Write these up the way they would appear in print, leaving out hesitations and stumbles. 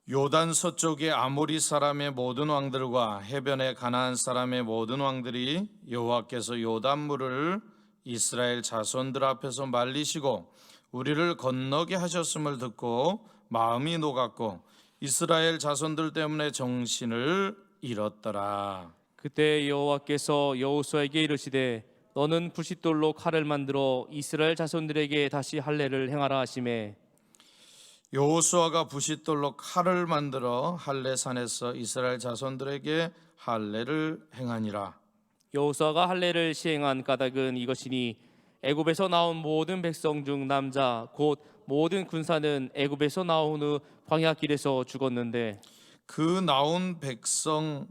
요단 서쪽의 아모리 사람의 모든 왕들과 해변의 가나안 사람의 모든 왕들이 여호와께서 요단물을 이스라엘 자손들 앞에서 말리시고 우리를 건너게 하셨음을 듣고 마음이 녹았고 이스라엘 자손들 때문에 정신을 잃었더라. 그때 여호와께서 여호수아에게 이르시되 너는 부싯돌로 칼을 만들어 이스라엘 자손들에게 다시 할례를 행하라 하시매 여호수아가 부싯돌로 칼을 만들어 할례산에서 이스라엘 자손들에게 할례를 행하니라. 여호수아가 할례를 시행한 까닭은 이것이니 애굽에서 나온 모든 백성 중 남자 곧 모든 군사는 애굽에서 나온 후 광야길에서 죽었는데 그 나온 백성은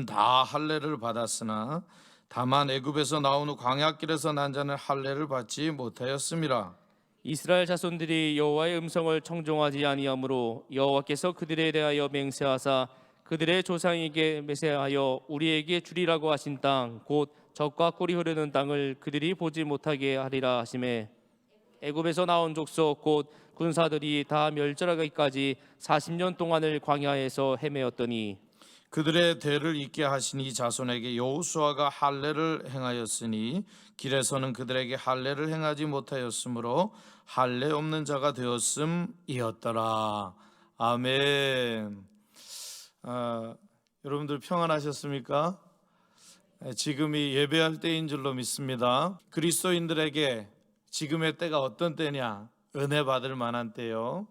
다 할례를 받았으나 다만 애굽에서 나온 후 광야길에서 난 자는 할례를 받지 못하였음이라. 이스라엘 자손들이 여호와의 음성을 청종하지 아니하므로 여호와께서 그들에 대하여 맹세하사 그들의 조상에게 맹세하여 우리에게 주리라고 하신 땅 곧 젖과 꿀이 흐르는 땅을 그들이 보지 못하게 하리라 하시매 애굽에서 나온 족속 곧 군사들이 다 멸절하기까지 40년 동안을 광야에서 헤매었더니 그들의 대를 잇게 하신 이 자손에게 여호수아가 할례를 행하였으니 길에서는 그들에게 할례를 행하지 못하였으므로 할례 없는 자가 되었음이었더라. 아멘. 여러분들 평안하셨습니까? 지금이 예배할 때인 줄로 믿습니다. 그리스도인들에게 지금의 때가 어떤 때냐? 은혜 받을 만한 때요.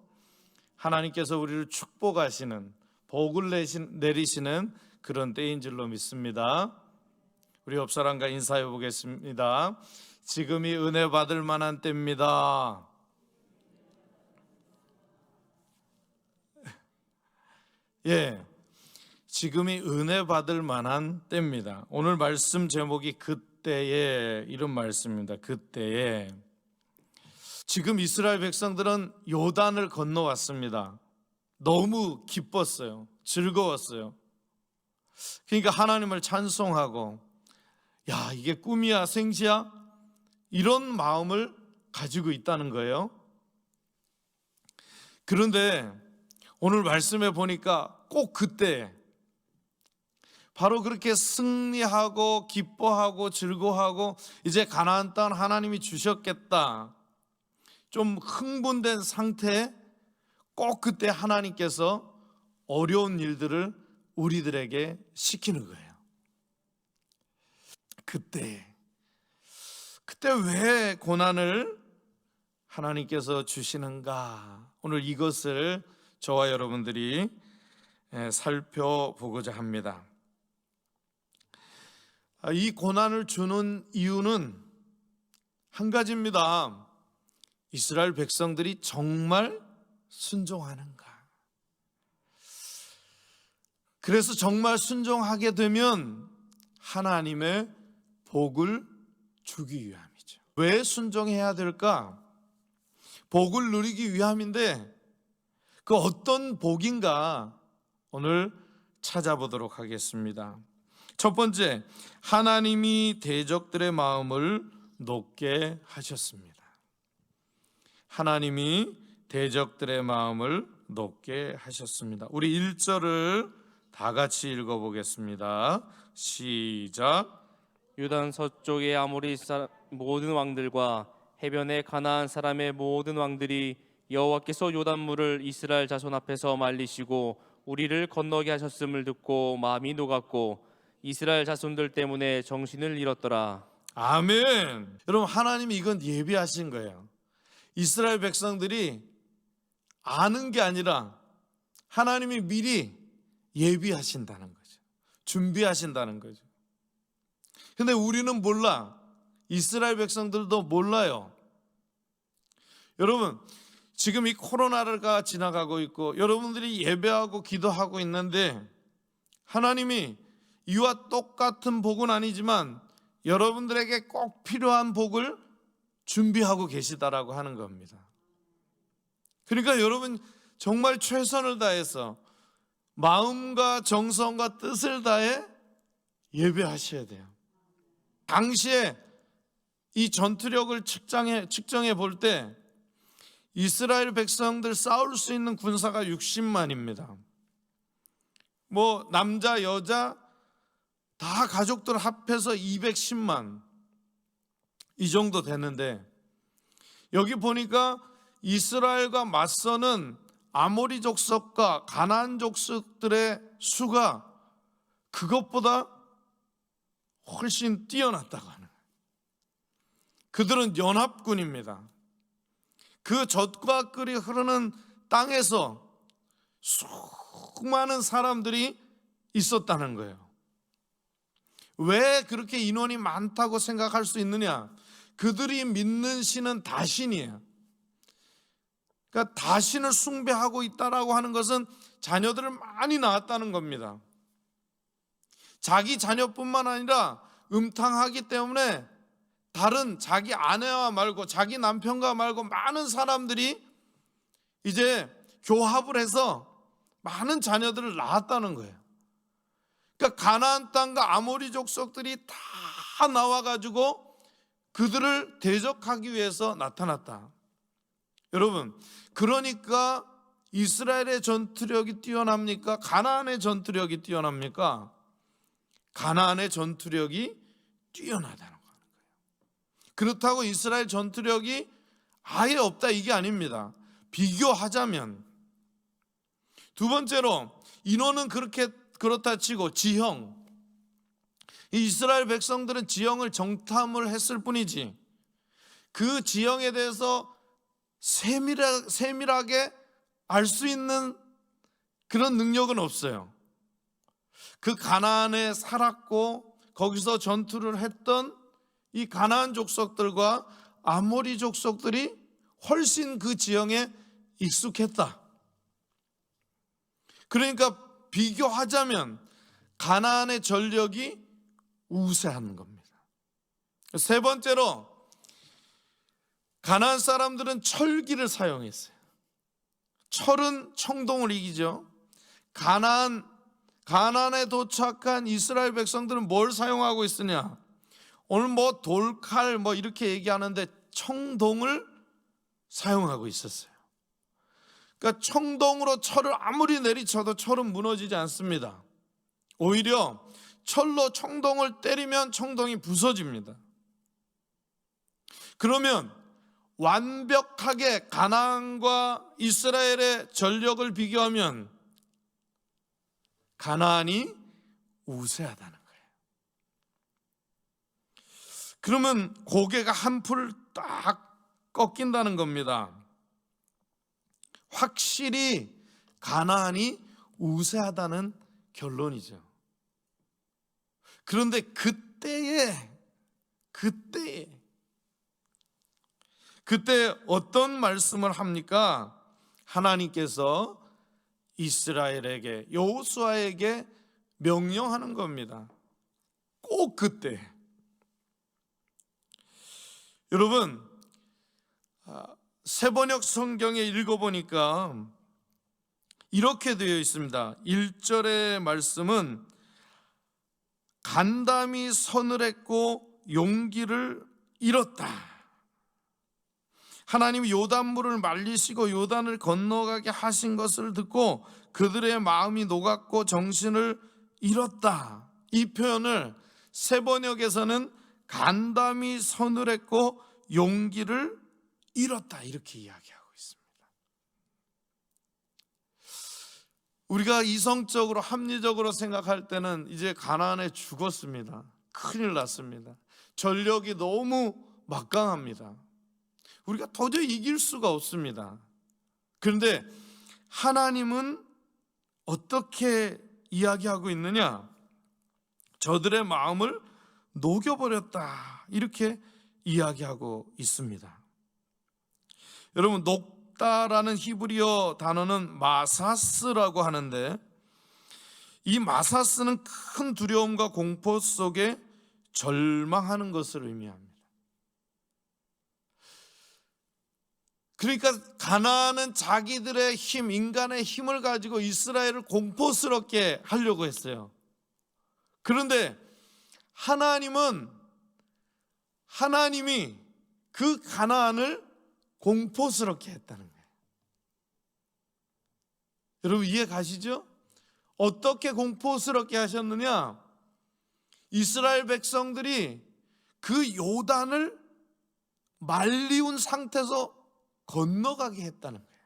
하나님께서 우리를 축복하시는 복을 내리시는 그런 때인 줄로 믿습니다. 우리 옆 사람과 인사해 보겠습니다. 지금이 은혜 받을 만한 때입니다. 예, 지금이 은혜 받을 만한 때입니다. 오늘 말씀 제목이 그때에 이런 말씀입니다. 그때에. 지금 이스라엘 백성들은 요단을 건너왔습니다. 너무 기뻤어요. 즐거웠어요. 그러니까 하나님을 찬송하고 야, 이게 꿈이야 생시야? 이런 마음을 가지고 있다는 거예요. 그런데 오늘 말씀에 보니까 꼭 그때 바로 그렇게 승리하고 기뻐하고 즐거워하고 이제 가나안 땅 하나님이 주셨겠다, 좀 흥분된 상태에 꼭 그때 하나님께서 어려운 일들을 우리들에게 시키는 거예요. 그때 왜 고난을 하나님께서 주시는가? 오늘 이것을 저와 여러분들이 살펴보고자 합니다. 이 고난을 주는 이유는 한 가지입니다. 이스라엘 백성들이 정말 순종하는가? 그래서 정말 순종하게 되면 하나님의 복을 주기 위함이죠. 왜 순종해야 될까? 복을 누리기 위함인데 그 어떤 복인가 오늘 찾아보도록 하겠습니다. 첫 번째, 하나님이 대적들의 마음을 높게 하셨습니다. 하나님이 대적들의 마음을 높게 하셨습니다. 우리 1절을 다 같이 읽어보겠습니다. 시작. 유단 서쪽의 아모리 모든 왕들과 해변의 가나안 사람의 모든 왕들이 여호와께서 요단물을 이스라엘 자손 앞에서 말리시고 우리를 건너게 하셨음을 듣고 마음이 녹았고 이스라엘 자손들 때문에 정신을 잃었더라. 아멘. 여러분, 하나님이 이건 예비하신 거예요. 이스라엘 백성들이 아는 게 아니라 하나님이 미리 예비하신다는 거죠. 준비하신다는 거죠. 근데 우리는 몰라. 이스라엘 백성들도 몰라요. 여러분, 지금 이 코로나가 지나가고 있고 여러분들이 예배하고 기도하고 있는데 하나님이 이와 똑같은 복은 아니지만 여러분들에게 꼭 필요한 복을 준비하고 계시다라고 하는 겁니다. 그러니까 여러분 정말 최선을 다해서 마음과 정성과 뜻을 다해 예배하셔야 돼요. 당시에 이 전투력을 측정해 볼 때 이스라엘 백성들 싸울 수 있는 군사가 60만입니다. 뭐 남자 여자 다 가족들 합해서 210만 이 정도 되는데, 여기 보니까 이스라엘과 맞서는 아모리 족속과 가나안 족속들의 수가 그것보다 훨씬 뛰어났다고 하는 거예요. 그들은 연합군입니다. 그 젖과 꿀이 흐르는 땅에서 수많은 사람들이 있었다는 거예요. 왜 그렇게 인원이 많다고 생각할 수 있느냐? 그들이 믿는 신은 다신이에요. 그러니까 다신을 숭배하고 있다라고 하는 것은 자녀들을 많이 낳았다는 겁니다. 자기 자녀뿐만 아니라 음탕하기 때문에 다른 자기 아내와 말고 자기 남편과 말고 많은 사람들이 이제 교합을 해서 많은 자녀들을 낳았다는 거예요. 그러니까 가나안 땅과 아모리 족속들이 다 나와가지고 그들을 대적하기 위해서 나타났다. 여러분, 그러니까 이스라엘의 전투력이 뛰어납니까? 가나안의 전투력이 뛰어납니까? 가나안의 전투력이 뛰어나다는 거예요. 그렇다고 이스라엘 전투력이 아예 없다 이게 아닙니다. 비교하자면, 두 번째로 인원은 그렇다 치고 지형, 이스라엘 백성들은 지형을 정탐을 했을 뿐이지 그 지형에 대해서 세밀하게 알 수 있는 그런 능력은 없어요. 그 가나안에 살았고 거기서 전투를 했던 이 가나안 족속들과 아모리 족속들이 훨씬 그 지형에 익숙했다. 그러니까 비교하자면 가나안의 전력이 우세한 겁니다. 세 번째로, 가나안 사람들은 철기를 사용했어요. 철은 청동을 이기죠. 가나안에 도착한 이스라엘 백성들은 뭘 사용하고 있으냐? 오늘 뭐 돌칼 뭐 이렇게 얘기하는데 청동을 사용하고 있었어요. 그러니까 청동으로 철을 아무리 내리쳐도 철은 무너지지 않습니다. 오히려 철로 청동을 때리면 청동이 부서집니다. 그러면 완벽하게 가나안과 이스라엘의 전력을 비교하면 가나안이 우세하다는 거예요. 그러면 고개가 한풀 딱 꺾인다는 겁니다. 확실히 가나안이 우세하다는 결론이죠. 그런데 그때 어떤 말씀을 합니까? 하나님께서 이스라엘에게, 여호수아에게 명령하는 겁니다. 꼭 그때. 여러분, 세번역 성경에 읽어보니까 이렇게 되어 있습니다. 1절의 말씀은 간담이 서늘했고 용기를 잃었다. 하나님이 요단물을 말리시고 요단을 건너가게 하신 것을 듣고 그들의 마음이 녹았고 정신을 잃었다. 이 표현을 세번역에서는 간담이 서늘했고 용기를 잃었다 이렇게 이야기하고 있습니다. 우리가 이성적으로 합리적으로 생각할 때는 이제 가나안에 죽었습니다. 큰일 났습니다. 전력이 너무 막강합니다. 우리가 도저히 이길 수가 없습니다. 그런데 하나님은 어떻게 이야기하고 있느냐? 저들의 마음을 녹여버렸다 이렇게 이야기하고 있습니다. 여러분, 녹다라는 히브리어 단어는 마사스라고 하는데, 이 마사스는 큰 두려움과 공포 속에 절망하는 것을 의미합니다. 그러니까 가나안은 자기들의 힘, 인간의 힘을 가지고 이스라엘을 공포스럽게 하려고 했어요. 그런데 하나님이 그 가나안을 공포스럽게 했다는 거예요. 여러분 이해 가시죠? 어떻게 공포스럽게 하셨느냐? 이스라엘 백성들이 그 요단을 말리운 상태에서 건너가게 했다는 거예요.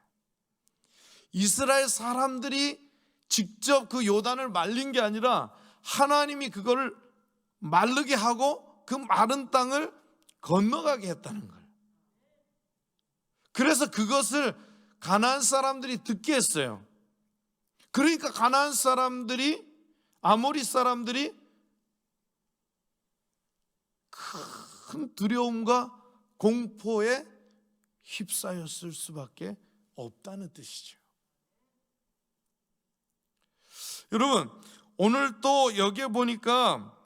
이스라엘 사람들이 직접 그 요단을 말린 게 아니라 하나님이 그거를 마르게 하고 그 마른 땅을 건너가게 했다는 거예요. 그래서 그것을 가나안 사람들이 듣게 했어요. 그러니까 가나안 사람들이, 아모리 사람들이 큰 두려움과 공포에 휩싸였을 수밖에 없다는 뜻이죠. 여러분, 오늘 또 여기에 보니까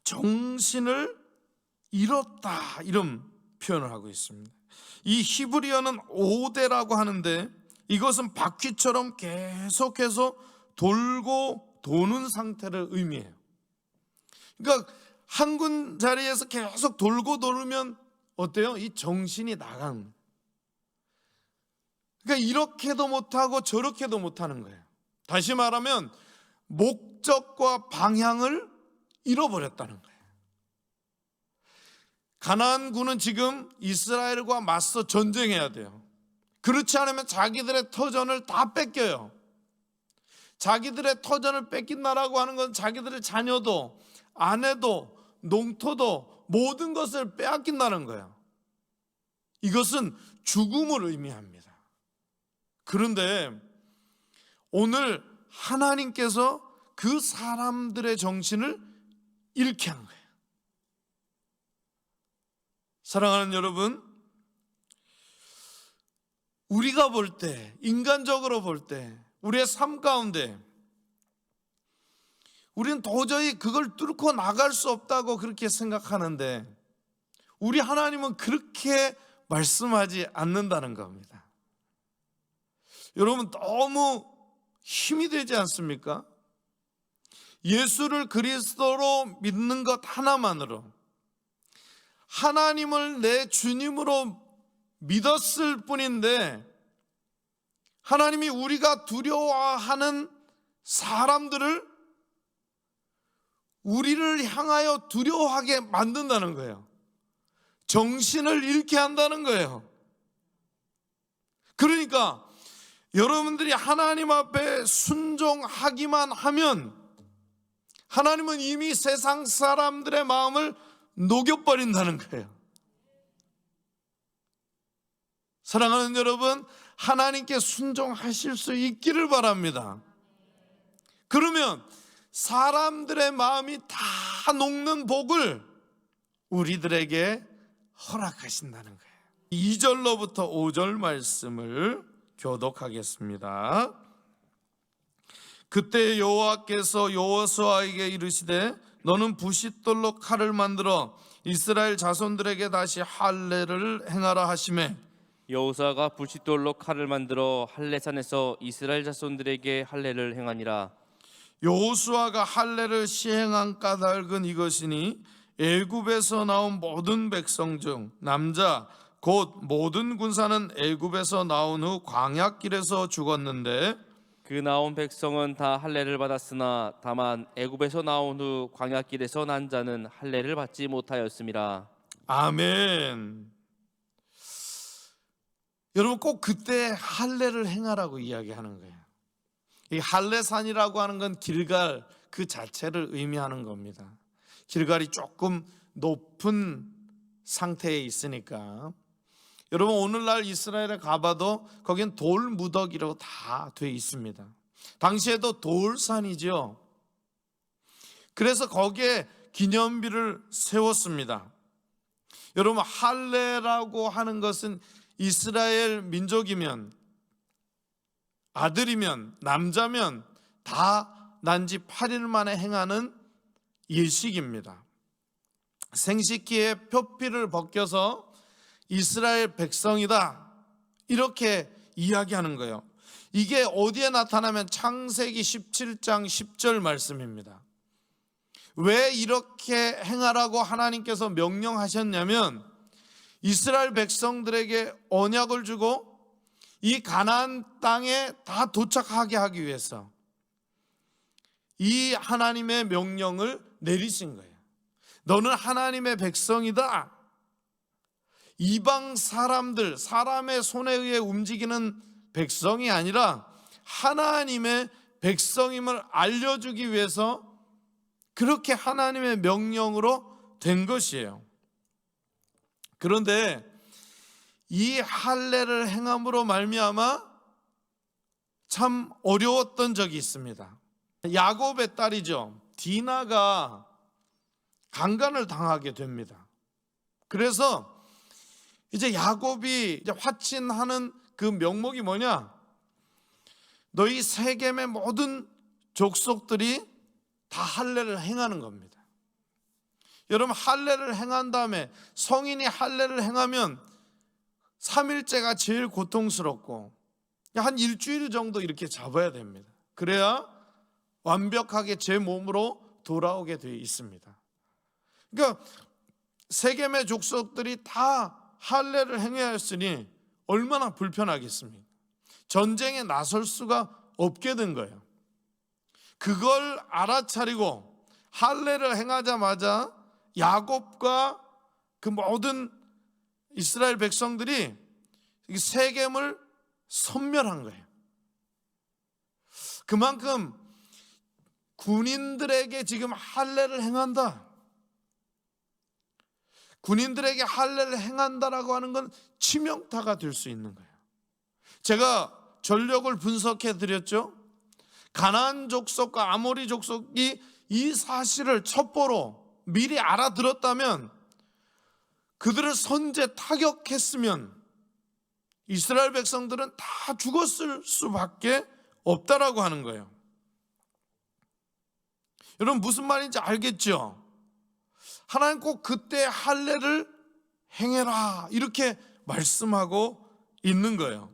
정신을 잃었다 이런 표현을 하고 있습니다. 이 히브리어는 오데라고 하는데 이것은 바퀴처럼 계속해서 돌고 도는 상태를 의미해요. 그러니까 한 군 자리에서 계속 돌고 돌으면 어때요? 이 정신이 나가는 거예요. 그러니까 이렇게도 못하고 저렇게도 못하는 거예요. 다시 말하면 목적과 방향을 잃어버렸다는 거예요. 가나안군은 지금 이스라엘과 맞서 전쟁해야 돼요. 그렇지 않으면 자기들의 터전을 다 뺏겨요. 자기들의 터전을 뺏긴다라고 하는 건 자기들의 자녀도, 아내도, 농토도 모든 것을 빼앗긴다는 거예요. 이것은 죽음을 의미합니다. 그런데 오늘 하나님께서 그 사람들의 정신을 잃게 한 거예요. 사랑하는 여러분, 우리가 볼 때, 인간적으로 볼 때, 우리의 삶 가운데 우리는 도저히 그걸 뚫고 나갈 수 없다고 그렇게 생각하는데 우리 하나님은 그렇게 말씀하지 않는다는 겁니다. 여러분, 너무 힘이 되지 않습니까? 예수를 그리스도로 믿는 것 하나만으로, 하나님을 내 주님으로 믿었을 뿐인데 하나님이 우리가 두려워하는 사람들을 우리를 향하여 두려워하게 만든다는 거예요. 정신을 잃게 한다는 거예요. 그러니까 여러분들이 하나님 앞에 순종하기만 하면 하나님은 이미 세상 사람들의 마음을 녹여버린다는 거예요. 사랑하는 여러분, 하나님께 순종하실 수 있기를 바랍니다. 그러면 사람들의 마음이 다 녹는 복을 우리들에게 허락하신다는 거예요. 2절로부터 5절 말씀을 교독하겠습니다. 그때 여호와께서 여호수아에게 이르시되 너는 부싯돌로 칼을 만들어 이스라엘 자손들에게 다시 할례를 행하라 하시매 여호수아가 부싯돌로 칼을 만들어 할례산에서 이스라엘 자손들에게 할례를 행하니라. 여호수아가 할례를 시행한 까닭은 이것이니 애굽에서 나온 모든 백성 중 남자 곧 모든 군사는 애굽에서 나온 후 광야길에서 죽었는데 그 나온 백성은 다 할례를 받았으나 다만 애굽에서 나온 후 광야길에서 난 자는 할례를 받지 못하였음이라. 아멘. 여러분, 꼭 그때 할례를 행하라고 이야기하는 거예요. 이 할례산이라고 하는 건 길갈 그 자체를 의미하는 겁니다. 길갈이 조금 높은 상태에 있으니까. 여러분, 오늘날 이스라엘에 가봐도 거긴 돌 무더기로 다 돼 있습니다. 당시에도 돌산이죠. 그래서 거기에 기념비를 세웠습니다. 여러분, 할례라고 하는 것은 이스라엘 민족이면, 아들이면, 남자면 다 난 지 8일 만에 행하는 예식입니다. 생식기에 표피를 벗겨서 이스라엘 백성이다 이렇게 이야기하는 거예요. 이게 어디에 나타나면 창세기 17장 10절 말씀입니다. 왜 이렇게 행하라고 하나님께서 명령하셨냐면 이스라엘 백성들에게 언약을 주고 이 가나안 땅에 다 도착하게 하기 위해서 이 하나님의 명령을 내리신 거예요. 너는 하나님의 백성이다. 이방 사람들, 사람의 손에 의해 움직이는 백성이 아니라 하나님의 백성임을 알려주기 위해서 그렇게 하나님의 명령으로 된 것이에요. 그런데 이 할례를 행함으로 말미암아 참 어려웠던 적이 있습니다. 야곱의 딸이죠, 디나가 강간을 당하게 됩니다. 그래서 이제 야곱이 이제 화친하는 그 명목이 뭐냐? 너희 세겜의 모든 족속들이 다 할례를 행하는 겁니다. 여러분, 할례를 행한 다음에 성인이 할례를 행하면 3일째가 제일 고통스럽고 한 일주일 정도 이렇게 잡아야 됩니다. 그래야 완벽하게 제 몸으로 돌아오게 되어 있습니다. 그러니까 세겜의 족속들이 다 할례를 행해야 했으니 얼마나 불편하겠습니까? 전쟁에 나설 수가 없게 된 거예요. 그걸 알아차리고 할례를 행하자마자 야곱과 그 모든 이스라엘 백성들이 세겜을 섬멸한 거예요. 그만큼 군인들에게 지금 할례를 행한다, 군인들에게 할례를 행한다라고 하는 건 치명타가 될 수 있는 거예요. 제가 전력을 분석해 드렸죠. 가나안 족속과 아모리 족속이 이 사실을 첩보로 미리 알아들었다면, 그들을 선제 타격했으면 이스라엘 백성들은 다 죽었을 수밖에 없다라고 하는 거예요. 여러분, 무슨 말인지 알겠죠? 하나님 꼭 그때 할례를 행해라 이렇게 말씀하고 있는 거예요.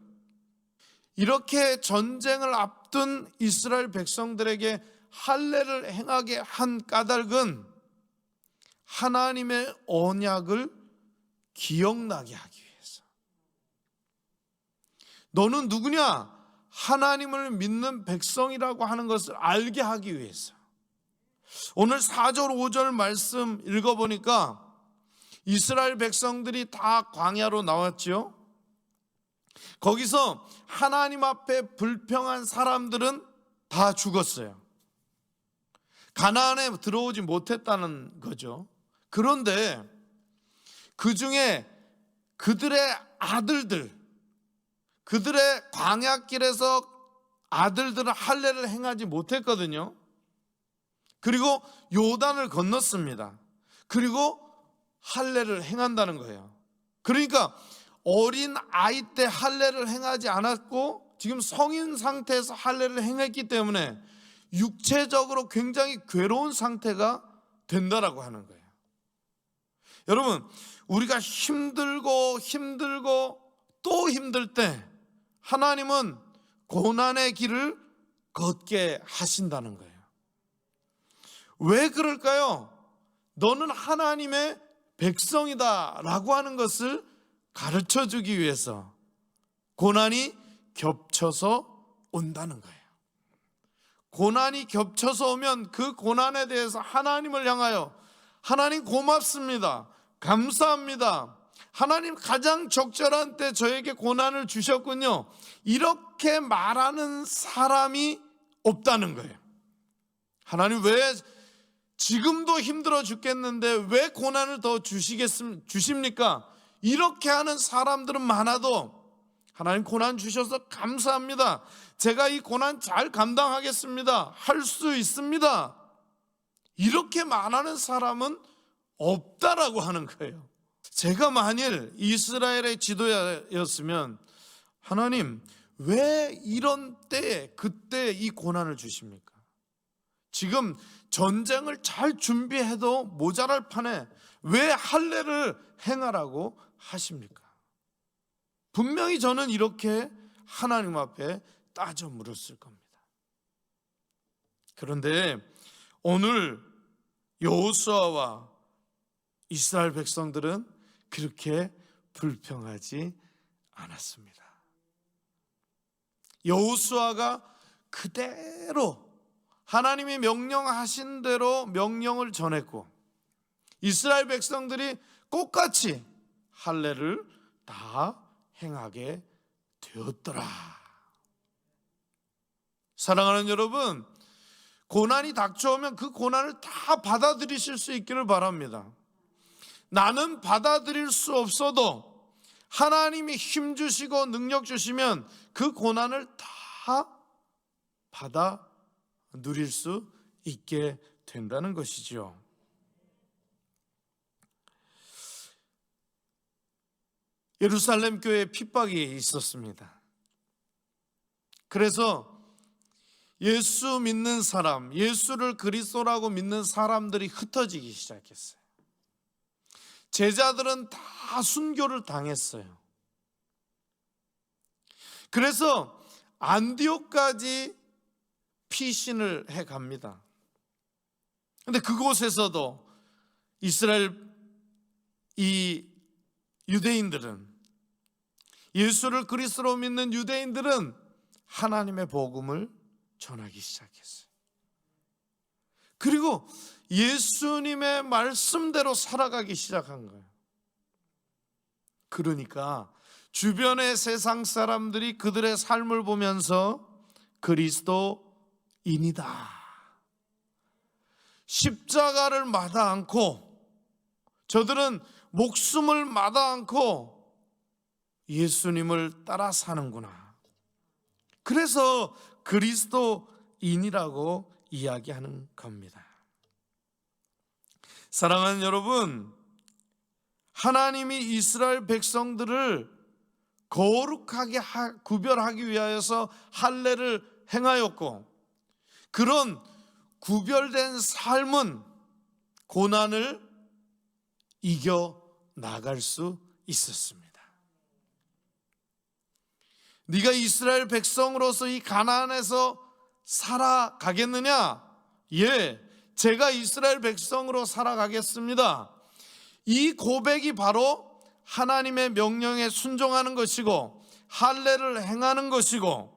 이렇게 전쟁을 앞둔 이스라엘 백성들에게 할례를 행하게 한 까닭은 하나님의 언약을 기억나게 하기 위해서. 너는 누구냐? 하나님을 믿는 백성이라고 하는 것을 알게 하기 위해서. 오늘 4절 5절 말씀 읽어보니까 이스라엘 백성들이 다 광야로 나왔죠. 거기서 하나님 앞에 불평한 사람들은 다 죽었어요. 가나안에 들어오지 못했다는 거죠. 그런데 그 중에 그들의 아들들, 그들의 광야길에서 아들들은 할례를 행하지 못했거든요. 그리고 요단을 건넜습니다. 그리고 할례를 행한다는 거예요. 그러니까 어린 아이 때 할례를 행하지 않았고 지금 성인 상태에서 할례를 행했기 때문에 육체적으로 굉장히 괴로운 상태가 된다라고 하는 거예요. 여러분, 우리가 힘들고 또 힘들 때 하나님은 고난의 길을 걷게 하신다는 거예요. 왜 그럴까요? 너는 하나님의 백성이다 라고 하는 것을 가르쳐 주기 위해서 고난이 겹쳐서 온다는 거예요. 고난이 겹쳐서 오면 그 고난에 대해서 하나님을 향하여 하나님 고맙습니다, 감사합니다, 하나님 가장 적절한 때 저에게 고난을 주셨군요, 이렇게 말하는 사람이 없다는 거예요. 하나님 왜 지금도 힘들어 죽겠는데 왜 고난을 더 주십니까? 이렇게 하는 사람들은 많아도 하나님 고난 주셔서 감사합니다, 제가 이 고난 잘 감당하겠습니다, 할 수 있습니다, 이렇게 말하는 사람은 없다라고 하는 거예요. 제가 만일 이스라엘의 지도자였으면 하나님 왜 이런 때에 그때 이 고난을 주십니까? 지금 전쟁을 잘 준비해도 모자랄 판에 왜 할례를 행하라고 하십니까? 분명히 저는 이렇게 하나님 앞에 따져 물었을 겁니다. 그런데 오늘 여호수아와 이스라엘 백성들은 그렇게 불평하지 않았습니다. 여호수아가 그대로 하나님이 명령하신 대로 명령을 전했고 이스라엘 백성들이 똑같이 할례를 다 행하게 되었더라. 사랑하는 여러분, 고난이 닥쳐오면 그 고난을 다 받아들이실 수 있기를 바랍니다. 나는 받아들일 수 없어도 하나님이 힘 주시고 능력 주시면 그 고난을 다 받아 누릴 수 있게 된다는 것이죠. 예루살렘 교회에 핍박이 있었습니다. 그래서 예수 믿는 사람, 예수를 그리스도라고 믿는 사람들이 흩어지기 시작했어요. 제자들은 다 순교를 당했어요. 그래서 안디옥까지 피신을 해갑니다. 그런데 그곳에서도 이스라엘 이 유대인들은, 예수를 그리스도로 믿는 유대인들은 하나님의 복음을 전하기 시작했어요. 그리고 예수님의 말씀대로 살아가기 시작한 거예요. 그러니까 주변의 세상 사람들이 그들의 삶을 보면서 그리스도인이다, 십자가를 마다 않고 저들은 목숨을 마다 않고 예수님을 따라 사는구나, 그래서 그리스도인이라고 이야기하는 겁니다. 사랑하는 여러분, 하나님이 이스라엘 백성들을 거룩하게 구별하기 위하여서 할례를 행하였고, 그런 구별된 삶은 고난을 이겨 나갈 수 있었습니다. 네가 이스라엘 백성으로서 이 가나안에서 살아가겠느냐? 예, 제가 이스라엘 백성으로 살아가겠습니다. 이 고백이 바로 하나님의 명령에 순종하는 것이고 할례를 행하는 것이고,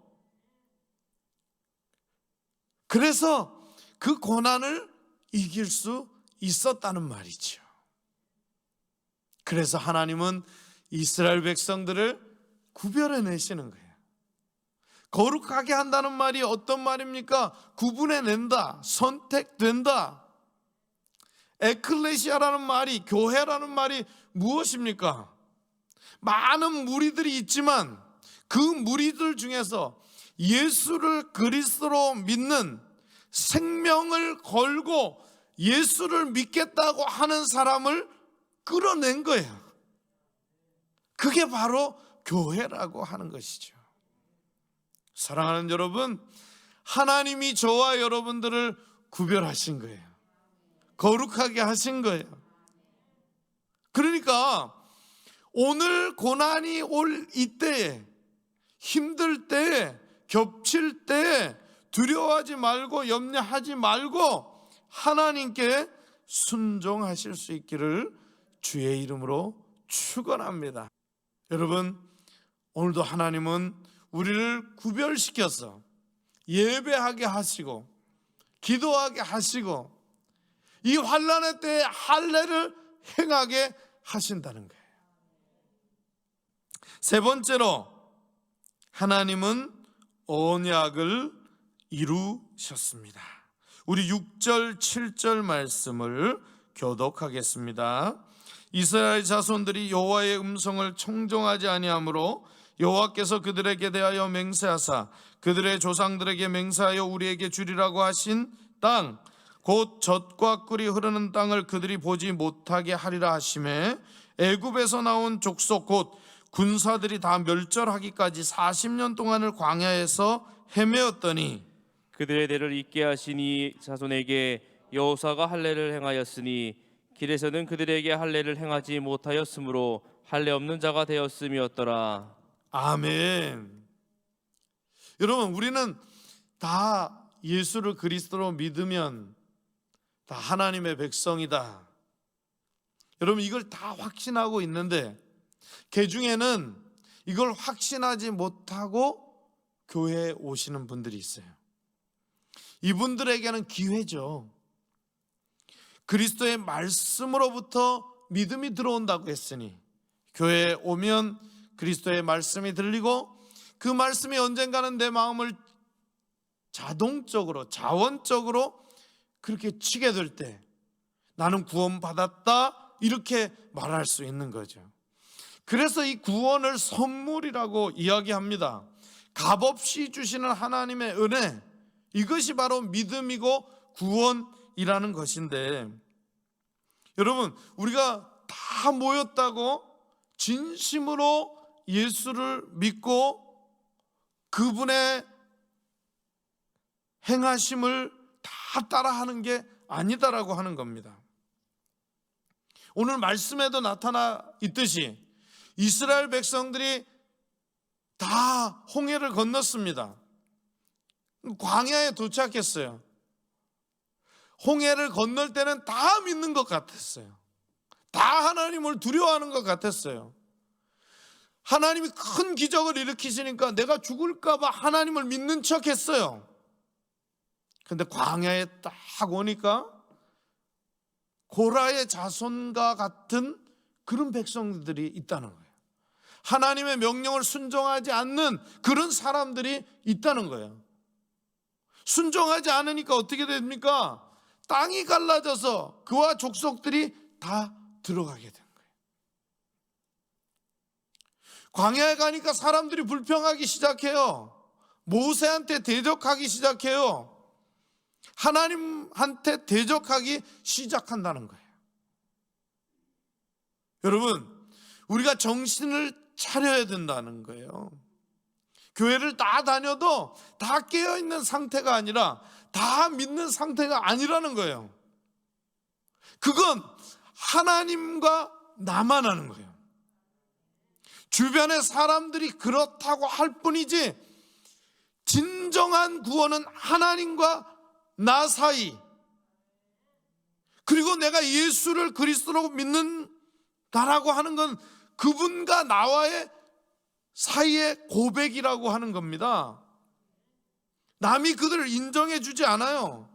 그래서 그 고난을 이길 수 있었다는 말이죠. 그래서 하나님은 이스라엘 백성들을 구별해내시는 거예요. 거룩하게 한다는 말이 어떤 말입니까? 구분해낸다, 선택된다. 에클레시아라는 말이, 교회라는 말이 무엇입니까? 많은 무리들이 있지만 그 무리들 중에서 예수를 그리스도로 믿는, 생명을 걸고 예수를 믿겠다고 하는 사람을 끌어낸 거예요. 그게 바로 교회라고 하는 것이죠. 사랑하는 여러분, 하나님이 저와 여러분들을 구별하신 거예요. 거룩하게 하신 거예요. 그러니까 오늘 고난이 올 이때에, 힘들 때에, 겹칠 때에 두려워하지 말고 염려하지 말고 하나님께 순종하실 수 있기를 주의 이름으로 축원합니다. 여러분, 오늘도 하나님은 우리를 구별시켜서 예배하게 하시고 기도하게 하시고 이 환난의 때에 할례를 행하게 하신다는 거예요. 세 번째로, 하나님은 언약을 이루셨습니다. 우리 6절 7절 말씀을 교독하겠습니다. 이스라엘 자손들이 여호와의 음성을 청종하지 아니하므로 여호와께서 그들에게 대하여 맹세하사 그들의 조상들에게 맹세하여 우리에게 주리라고 하신 땅, 곧 젖과 꿀이 흐르는 땅을 그들이 보지 못하게 하리라 하시매, 애굽에서 나온 족속 곧 군사들이 다 멸절하기까지 40년 동안을 광야에서 헤매었더니 그들의 대를 잇게 하시니 자손에게 여호사가 할례를 행하였으니 길에서는 그들에게 할례를 행하지 못하였으므로 할례 없는 자가 되었음이었더라. 아멘. 여러분, 우리는 다 예수를 그리스도로 믿으면 다 하나님의 백성이다. 여러분, 이걸 다 확신하고 있는데 그 중에는 이걸 확신하지 못하고 교회에 오시는 분들이 있어요. 이분들에게는 기회죠. 그리스도의 말씀으로부터 믿음이 들어온다고 했으니 교회에 오면 그리스도의 말씀이 들리고 그 말씀이 언젠가는 내 마음을 자동적으로 자원적으로 그렇게 치게 될 때 나는 구원받았다 이렇게 말할 수 있는 거죠. 그래서 이 구원을 선물이라고 이야기합니다. 값없이 주시는 하나님의 은혜, 이것이 바로 믿음이고 구원이라는 것인데, 여러분, 우리가 다 모였다고 진심으로 예수를 믿고 그분의 행하심을 다 따라하는 게 아니다라고 하는 겁니다. 오늘 말씀에도 나타나 있듯이 이스라엘 백성들이 다 홍해를 건넜습니다. 광야에 도착했어요. 홍해를 건널 때는 다 믿는 것 같았어요. 다 하나님을 두려워하는 것 같았어요. 하나님이 큰 기적을 일으키시니까 내가 죽을까 봐 하나님을 믿는 척 했어요. 근데 광야에 딱 오니까 고라의 자손과 같은 그런 백성들이 있다는 거예요. 하나님의 명령을 순종하지 않는 그런 사람들이 있다는 거예요. 순종하지 않으니까 어떻게 됩니까? 땅이 갈라져서 그와 족속들이 다 들어가게 된 거예요. 광야에 가니까 사람들이 불평하기 시작해요. 모세한테 대적하기 시작해요. 하나님한테 대적하기 시작한다는 거예요. 여러분, 우리가 정신을 차려야 된다는 거예요. 교회를 다 다녀도 다 깨어있는 상태가 아니라 다 믿는 상태가 아니라는 거예요. 그건 하나님과 나만 하는 거예요. 주변의 사람들이 그렇다고 할 뿐이지 진정한 구원은 하나님과 나 사이, 그리고 내가 예수를 그리스도로 믿는다라고 하는 건 그분과 나와의 사이의 고백이라고 하는 겁니다. 남이 그들을 인정해 주지 않아요.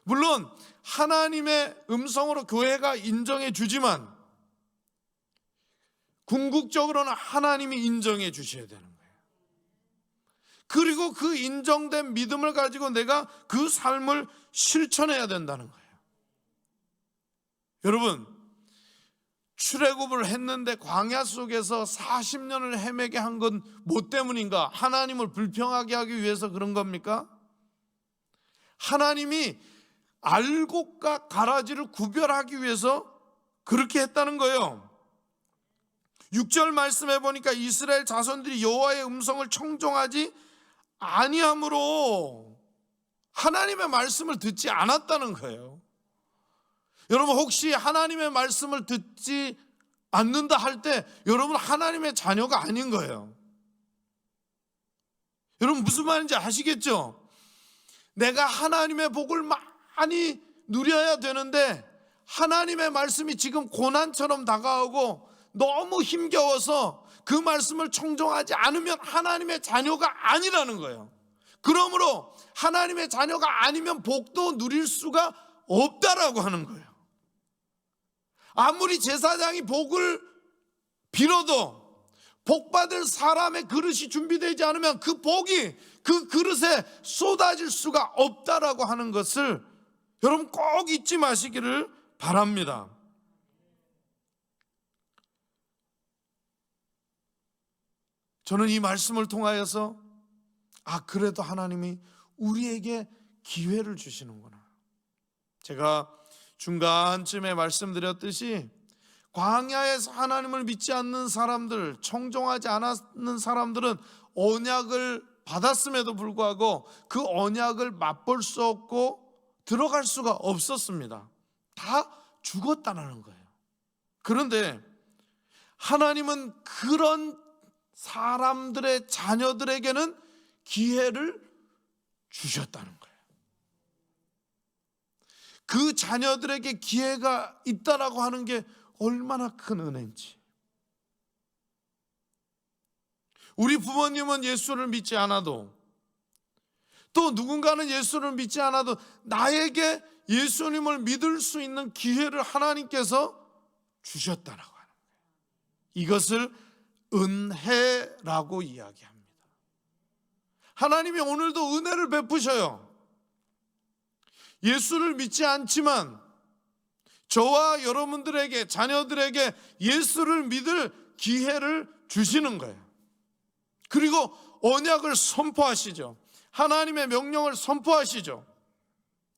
물론 하나님의 음성으로 교회가 인정해 주지만 궁극적으로는 하나님이 인정해 주셔야 되는 거예요. 그리고 그 인정된 믿음을 가지고 내가 그 삶을 실천해야 된다는 거예요. 여러분, 출애굽을 했는데 광야 속에서 40년을 헤매게 한 건 뭐 때문인가? 하나님을 불평하게 하기 위해서 그런 겁니까? 하나님이 알곡과 가라지를 구별하기 위해서 그렇게 했다는 거예요. 6절 말씀해 보니까 이스라엘 자손들이 여호와의 음성을 청종하지 아니함으로 하나님의 말씀을 듣지 않았다는 거예요. 여러분, 혹시 하나님의 말씀을 듣지 않는다 할 때 여러분 하나님의 자녀가 아닌 거예요. 여러분 무슨 말인지 아시겠죠? 내가 하나님의 복을 많이 누려야 되는데 하나님의 말씀이 지금 고난처럼 다가오고 너무 힘겨워서 그 말씀을 청종하지 않으면 하나님의 자녀가 아니라는 거예요. 그러므로 하나님의 자녀가 아니면 복도 누릴 수가 없다라고 하는 거예요. 아무리 제사장이 복을 빌어도 복받을 사람의 그릇이 준비되지 않으면 그 복이 그 그릇에 쏟아질 수가 없다라고 하는 것을 여러분 꼭 잊지 마시기를 바랍니다. 저는 이 말씀을 통하여서 그래도 하나님이 우리에게 기회를 주시는구나. 제가 중간쯤에 말씀드렸듯이 광야에서 하나님을 믿지 않는 사람들, 청종하지 않았는 사람들은 언약을 받았음에도 불구하고 그 언약을 맛볼 수 없고 들어갈 수가 없었습니다. 다 죽었다는 거예요. 그런데 하나님은 그런 사람들의 자녀들에게는 기회를 주셨다는 거예요. 그 자녀들에게 기회가 있다라고 하는 게 얼마나 큰 은혜인지. 우리 부모님은 예수를 믿지 않아도, 또 누군가는 예수를 믿지 않아도 나에게 예수님을 믿을 수 있는 기회를 하나님께서 주셨다라고 하는 거예요. 이것을 은혜라고 이야기합니다. 하나님이 오늘도 은혜를 베푸셔요. 예수를 믿지 않지만 저와 여러분들에게, 자녀들에게 예수를 믿을 기회를 주시는 거예요. 그리고 언약을 선포하시죠. 하나님의 명령을 선포하시죠.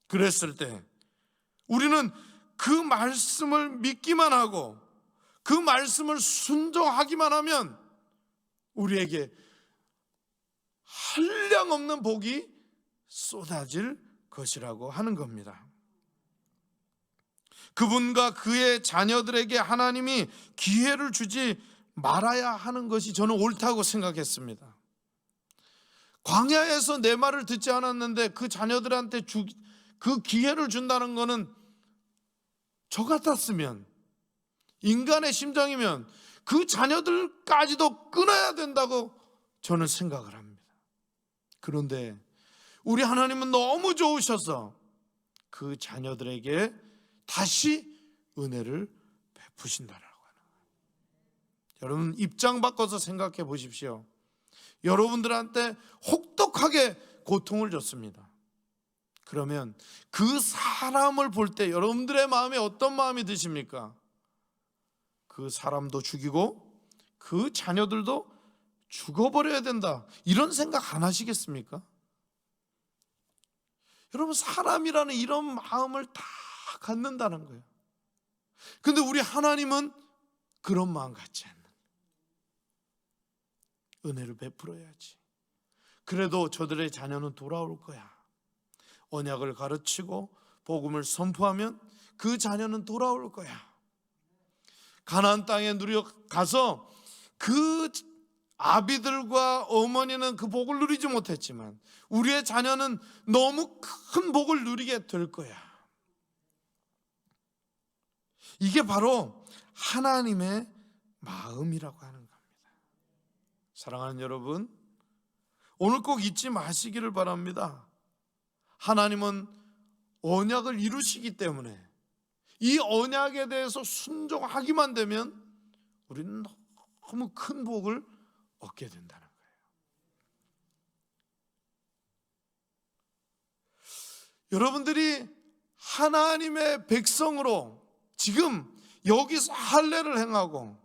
그랬을 때 우리는 그 말씀을 믿기만 하고 그 말씀을 순종하기만 하면 우리에게 한량없는 복이 쏟아질 것이라고 하는 겁니다. 그분과 그의 자녀들에게 하나님이 기회를 주지 말아야 하는 것이 저는 옳다고 생각했습니다. 광야에서 내 말을 듣지 않았는데 그 자녀들한테 그 기회를 준다는 것은, 저 같았으면, 인간의 심정이면 그 자녀들까지도 끊어야 된다고 저는 생각을 합니다. 그런데 우리 하나님은 너무 좋으셔서 그 자녀들에게 다시 은혜를 베푸신다라고 하는 거예요. 여러분, 입장 바꿔서 생각해 보십시오. 여러분들한테 혹독하게 고통을 줬습니다. 그러면 그 사람을 볼 때 여러분들의 마음에 어떤 마음이 드십니까? 그 사람도 죽이고 그 자녀들도 죽어버려야 된다, 이런 생각 안 하시겠습니까? 여러분, 사람이라는 이런 마음을 다 갖는다는 거예요. 근데 우리 하나님은 그런 마음 갖지 않는, 은혜를 베풀어야지. 그래도 저들의 자녀는 돌아올 거야. 언약을 가르치고 복음을 선포하면 그 자녀는 돌아올 거야. 가나안 땅에 가서 그 아비들과 어머니는 그 복을 누리지 못했지만 우리의 자녀는 너무 큰 복을 누리게 될 거야. 이게 바로 하나님의 마음이라고 하는 겁니다. 사랑하는 여러분, 오늘 꼭 잊지 마시기를 바랍니다. 하나님은 언약을 이루시기 때문에 이 언약에 대해서 순종하기만 되면 우리는 너무 큰 복을 얻게 된다는 거예요. 여러분들이 하나님의 백성으로 지금 여기서 할례를 행하고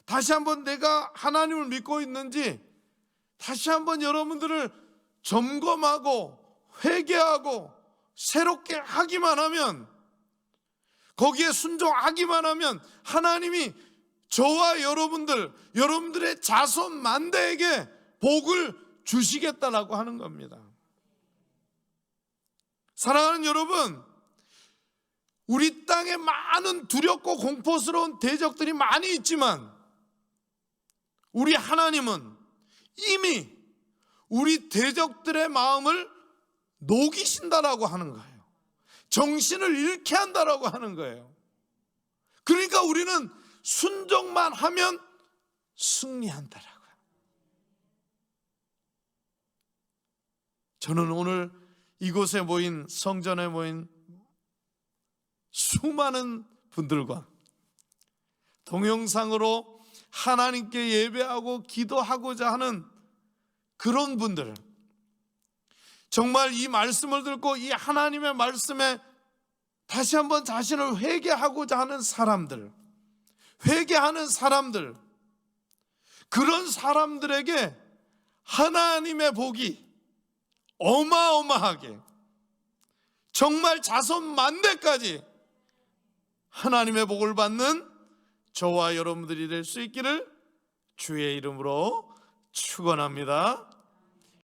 다시 한번 내가 하나님을 믿고 있는지 다시 한번 여러분들을 점검하고 회개하고 새롭게 하기만 하면, 거기에 순종하기만 하면 하나님이 저와 여러분들의 자손 만대에게 복을 주시겠다라고 하는 겁니다. 사랑하는 여러분, 우리 땅에 많은 두렵고 공포스러운 대적들이 많이 있지만 우리 하나님은 이미 우리 대적들의 마음을 녹이신다라고 하는 거예요. 정신을 잃게 한다라고 하는 거예요. 그러니까 우리는 순종만 하면 승리한다라고요. 저는 오늘 이곳에 모인, 성전에 모인 수많은 분들과 동영상으로 하나님께 예배하고 기도하고자 하는 그런 분들, 정말 이 말씀을 듣고 이 하나님의 말씀에 다시 한번 자신을 회개하고자 하는 사람들, 회개하는 사람들, 그런 사람들에게 하나님의 복이 어마어마하게, 정말 자손 만대까지 하나님의 복을 받는 저와 여러분들이 될 수 있기를 주의 이름으로 축원합니다.